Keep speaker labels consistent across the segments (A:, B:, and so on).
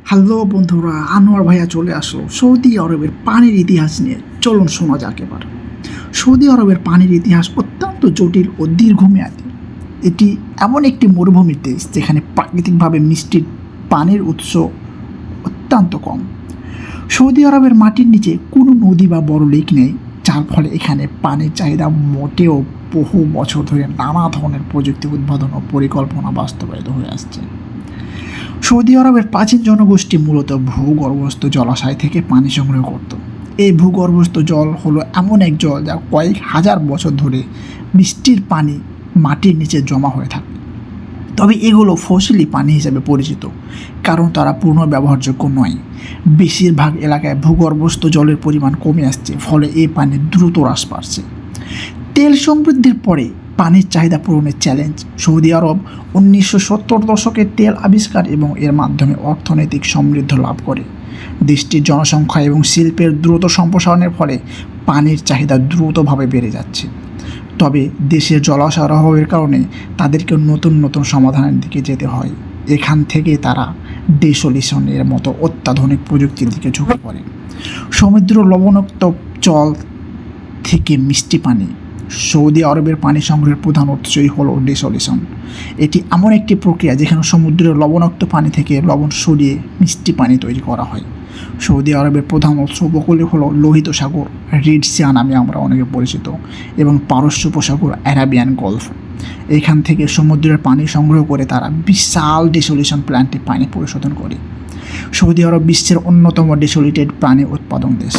A: Hello বন্ধুরা, আনোয়ার ভাইয়া চলে আসলো সৌদি আরবের পানির ইতিহাস নিয়ে। চলুন শোনা যাক এবার। সৌদি আরবের পানির ইতিহাস অত্যন্ত জটিল ও দীর্ঘমেয়াদী। এটি এমন একটি মরুভূমির দেশ যেখানে প্রাকৃতিকভাবে মিষ্টির পানির উৎস অত্যন্ত কম। সৌদি আরবের মাটির নিচে কোনো নদী বা বড় লেক নেই, যার ফলে এখানে পানির চাহিদা মোটেও বহু বছর ধরে নানা ধরনের প্রযুক্তি উদ্ভাবন ও পরিকল্পনা বাস্তবায়িত হয়ে আসছে। সৌদি আরবের প্রাচীন জনগোষ্ঠী মূলত ভূগর্ভস্থ জলাশয় থেকে পানি সংগ্রহ করত। এই ভূগর্ভস্থ জল হলো এমন এক জল যা কয়েক হাজার বছর ধরে বৃষ্টির পানি মাটির নিচে জমা হয়ে থাকে। তবে এগুলো ফসিলি পানি হিসেবে পরিচিত, কারণ তারা পুনর্ব্যবহারযোগ্য নয়। বেশিরভাগ এলাকায় ভূগর্ভস্থ জলের পরিমাণ কমে আসছে, ফলে এই পানি দ্রুত হ্রাস পাচ্ছে। তেল সমৃদ্ধির পরে পানির চাহিদা পূরণের চ্যালেঞ্জ। সৌদি আরব 1970 দশকে তেল আবিষ্কার এবং এর মাধ্যমে অর্থনৈতিক সমৃদ্ধি লাভ করে। দেশটির জনসংখ্যা এবং শিল্পের দ্রুত সম্প্রসারণের ফলে পানির চাহিদা দ্রুতভাবে বেড়ে যাচ্ছে। তবে দেশের জলাশয়ের অভাবের কারণে তাদেরকে নতুন নতুন সমাধানের দিকে যেতে হয়। এখান থেকে তারা ডেসোলিউশনের মতো অত্যাধুনিক প্রযুক্তির দিকে ঝুঁকে পড়ে। সমুদ্র লবণাক্ত জল থেকে মিষ্টি পানি। সৌদি আরবের পানি সংগ্রহের প্রধান উৎসই হলো ডেসোলিউশন। এটি এমন একটি প্রক্রিয়া যেখানে সমুদ্রের লবণাক্ত পানি থেকে লবণ সরিয়ে মিষ্টি পানি তৈরি করা হয়। সৌদি আরবের প্রধান উৎস উপকূলে হলো লোহিত সাগর, রেড সি নামে আমরা অনেকে পরিচিত, এবং পারস্য উপসাগর, অ্যারাবিয়ান গলফ। এখান থেকে সমুদ্রের পানি সংগ্রহ করে তারা বিশাল ডেসোলিউশন প্ল্যান্টে পানি পরিশোধন করে। সৌদি আরব বিশ্বের অন্যতম ডেসোলিটেড পানি উৎপাদন দেশ।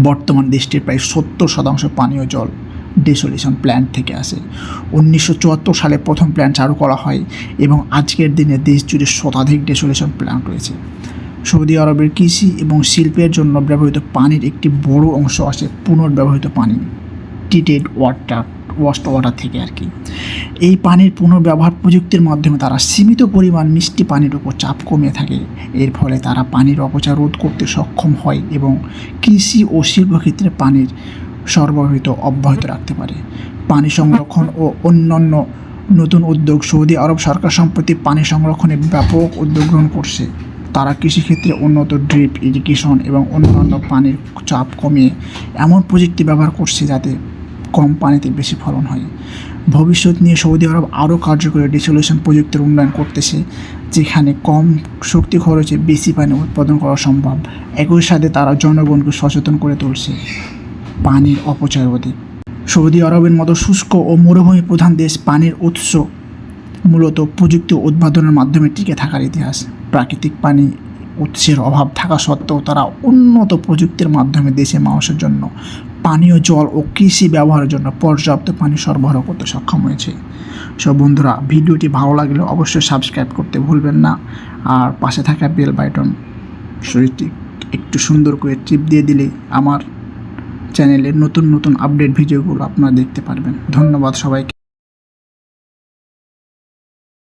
A: বর্তমান দেশটির প্রায় 70% পানীয় জল ডেসোলিউশন প্ল্যান্ট থেকে আসে। 1974 সালে প্রথম প্ল্যান্ট চালু করা হয় এবং আজকের দিনে দেশ জুড়ে শতাধিক ডেসোলিউশন প্ল্যান্ট রয়েছে। সৌদি আরবের কৃষি এবং শিল্পের জন্য ব্যবহৃত পানির একটি বড় অংশ আসে পুনর্ব্যবহৃত পানি, ট্রিটেড ওয়াটার থেকে আর কি। এই পানির পুনর্ব্যবহার প্রযুক্তির মাধ্যমে তারা সীমিত পরিমাণ মিষ্টি পানির উপর চাপ কমিয়ে থাকে। এর ফলে তারা পানির অপচয় রোধ করতে সক্ষম হয় এবং কৃষি ও শিল্পক্ষেত্রে পানির সরবরাহিত অব্যাহত রাখতে পারে। পানি সংরক্ষণ ও অন্যান্য নতুন উদ্যোগ। সৌদি আরব সরকার সম্প্রতি পানি সংরক্ষণে ব্যাপক উদ্যোগ গ্রহণ করছে। তারা কৃষিক্ষেত্রে উন্নত ড্রিপ ইরিগেশন এবং অন্যান্য পানির চাপ কমিয়ে এমন প্রযুক্তি ব্যবহার করছে যাতে কম পানিতে বেশি ফলন হয়। ভবিষ্যৎ নিয়ে সৌদি আরব আরও কার্যকরী ডেসোলিউশন প্রযুক্তির উন্নয়ন করতেছে, যেখানে কম শক্তি খরচে বেশি পানি উৎপাদন করা সম্ভব। একই সাথে তারা জনগণকে সচেতন করে তুলছে পানির অপচয় রোধে। সৌদি আরবের মতো শুষ্ক ও মরুভূমি প্রধান দেশ পানির উৎস মূলত প্রযুক্তি উদ্ভাবনের মাধ্যমে টিকে থাকার ইতিহাস। প্রাকৃতিক পানি উৎসের অভাব থাকা সত্ত্বেও তারা উন্নত প্রযুক্তির মাধ্যমে দেশের মানুষের জন্য পানীয় জল ও কৃষি ব্যবহারের জন্য পর্যাপ্ত পানি সরবরাহ করতে সক্ষম হয়েছে। সব বন্ধুরা, ভিডিওটি ভালো লাগলে অবশ্যই সাবস্ক্রাইব করতে ভুলবেন না, আর পাশে থাকা বেল বাটন শরীরটি একটু সুন্দর করে টিপ দিয়ে দিলে আমার চ্যানেলের নতুন নতুন আপডেট ভিডিওগুলো আপনারা দেখতে পারবেন। ধন্যবাদ সবাইকে।